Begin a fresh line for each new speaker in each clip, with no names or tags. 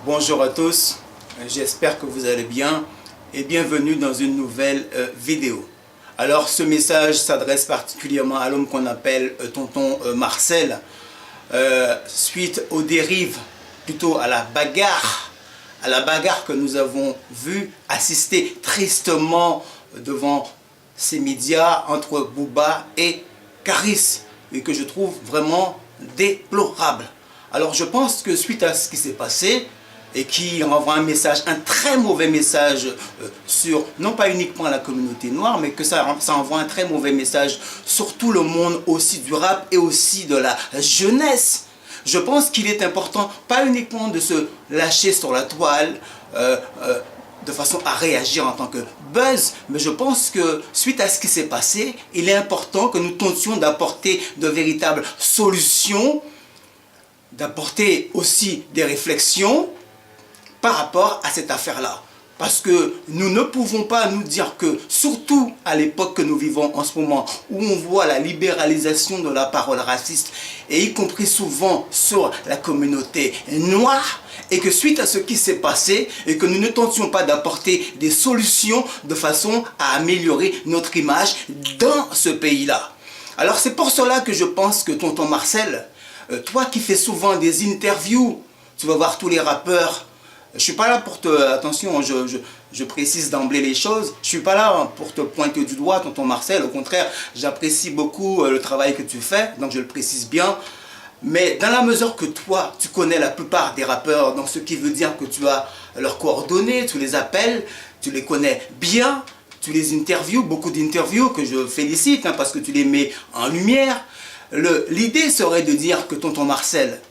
Bonjour à tous, j'espère que vous allez bien et bienvenue dans une nouvelle vidéo. Alors ce message s'adresse particulièrement à l'homme qu'on appelle tonton Marcel, suite aux dérives, plutôt à la bagarre que nous avons vu assister tristement devant ces médias entre Booba et Caris et que je trouve vraiment déplorable. Alors je pense que suite à ce qui s'est passé et qui renvoie un message, un très mauvais message sur, non pas uniquement la communauté noire, mais que ça envoie un très mauvais message sur tout le monde aussi du rap et aussi de la jeunesse. Je pense qu'il est important, pas uniquement de se lâcher sur la toile, de façon à réagir en tant que buzz, mais je pense que suite à ce qui s'est passé, il est important que nous tentions d'apporter de véritables solutions, d'apporter aussi des réflexions par rapport à cette affaire-là. Parce que nous ne pouvons pas nous dire que, surtout à l'époque que nous vivons en ce moment, où on voit la libéralisation de la parole raciste, et y compris souvent sur la communauté noire, et que suite à ce qui s'est passé, et que nous ne tentions pas d'apporter des solutions de façon à améliorer notre image dans ce pays-là. Alors c'est pour cela que je pense que tonton Marcel, toi qui fais souvent des interviews, tu vas voir tous les rappeurs. Je ne suis pas là pour te... Attention, je précise d'emblée les choses. Je ne suis pas là pour te pointer du doigt, tonton Marcel. Au contraire, j'apprécie beaucoup le travail que tu fais, donc je le précise bien. Mais dans la mesure que toi, tu connais la plupart des rappeurs, donc ce qui veut dire que tu as leurs coordonnées, tu les appelles, tu les connais bien, tu les interviews, beaucoup d'interviews que je félicite parce que tu les mets en lumière. L'idée serait de dire que tonton Marcel,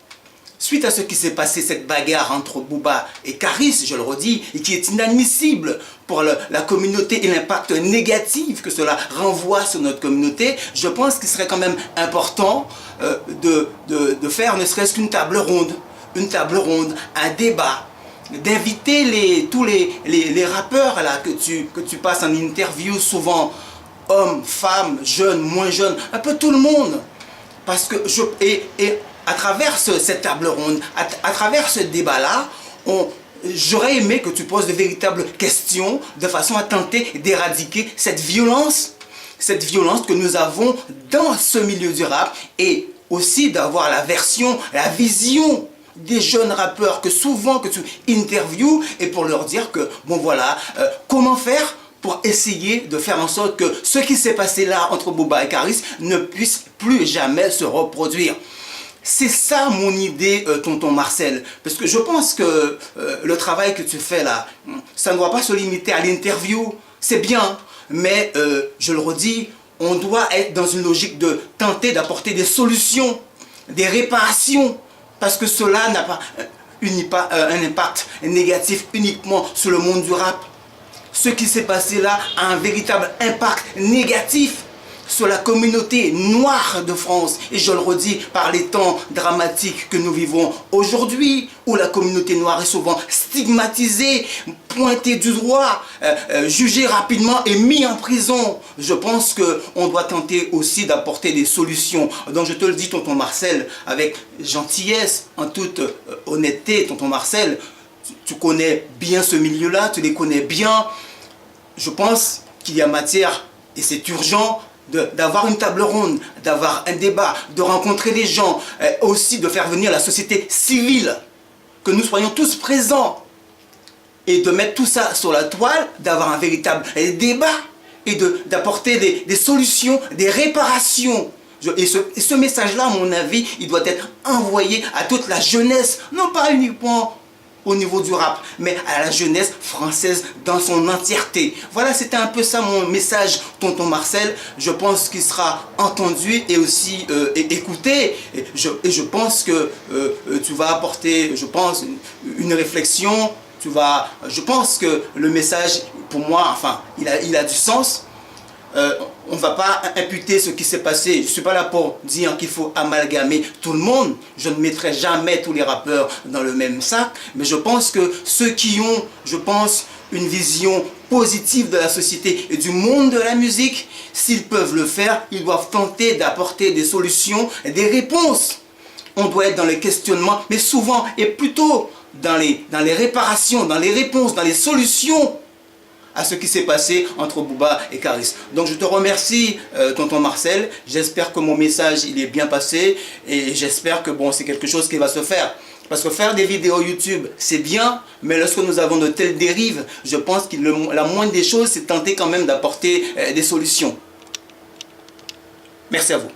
suite à ce qui s'est passé, cette bagarre entre Booba et Caris, je le redis, et qui est inadmissible pour la communauté et l'impact négatif que cela renvoie sur notre communauté, je pense qu'il serait quand même important de faire ne serait-ce qu'une table ronde, un débat, d'inviter tous les rappeurs là, que tu passes en interview, souvent hommes, femmes, jeunes, moins jeunes, un peu tout le monde. Parce que à travers cette table ronde, à travers ce débat-là, j'aurais aimé que tu poses de véritables questions de façon à tenter d'éradiquer cette violence que nous avons dans ce milieu du rap et aussi d'avoir la vision des jeunes rappeurs que souvent que tu interviews et pour leur dire que, bon voilà, comment faire pour essayer de faire en sorte que ce qui s'est passé là entre Booba et Caris ne puisse plus jamais se reproduire. C'est ça mon idée, tonton Marcel, parce que je pense que le travail que tu fais là, ça ne doit pas se limiter à l'interview, c'est bien, mais je le redis, on doit être dans une logique de tenter d'apporter des solutions, des réparations, parce que cela n'a pas un impact négatif uniquement sur le monde du rap. Ce qui s'est passé là a un véritable impact négatif sur la communauté noire de France. Et je le redis, par les temps dramatiques que nous vivons aujourd'hui, où la communauté noire est souvent stigmatisée, pointée du doigt, jugée rapidement et mise en prison. Je pense qu'on doit tenter aussi d'apporter des solutions. Donc je te le dis, tonton Marcel, avec gentillesse, en toute honnêteté, tonton Marcel, tu connais bien ce milieu-là, tu les connais bien. Je pense qu'il y a matière, et c'est urgent, d'avoir une table ronde, d'avoir un débat, de rencontrer les gens, aussi de faire venir la société civile, que nous soyons tous présents et de mettre tout ça sur la toile, d'avoir un véritable débat et d'apporter des solutions, des réparations. Et ce message-là, à mon avis, il doit être envoyé à toute la jeunesse, non pas uniquement au niveau du rap, mais à la jeunesse française dans son entièreté. Voilà, c'était un peu ça mon message, tonton Marcel. Je pense qu'il sera entendu et aussi écouté. Et je pense que tu vas apporter, je pense, une réflexion. Je pense que le message, pour moi, enfin, il a du sens. On ne va pas imputer ce qui s'est passé. Je ne suis pas là pour dire qu'il faut amalgamer tout le monde. Je ne mettrai jamais tous les rappeurs dans le même sac. Mais je pense que ceux qui ont, je pense, une vision positive de la société et du monde de la musique, s'ils peuvent le faire, ils doivent tenter d'apporter des solutions et des réponses on doit être dans les questionnements, mais souvent et plutôt dans les réparations, dans les réponses, dans les solutions à ce qui s'est passé entre Bouba et Caris. Donc je te remercie, tonton Marcel. J'espère que mon message il est bien passé et j'espère que bon, c'est quelque chose qui va se faire. Parce que faire des vidéos YouTube, c'est bien, mais lorsque nous avons de telles dérives, je pense que la moindre des choses, c'est tenter quand même d'apporter des solutions. Merci à vous.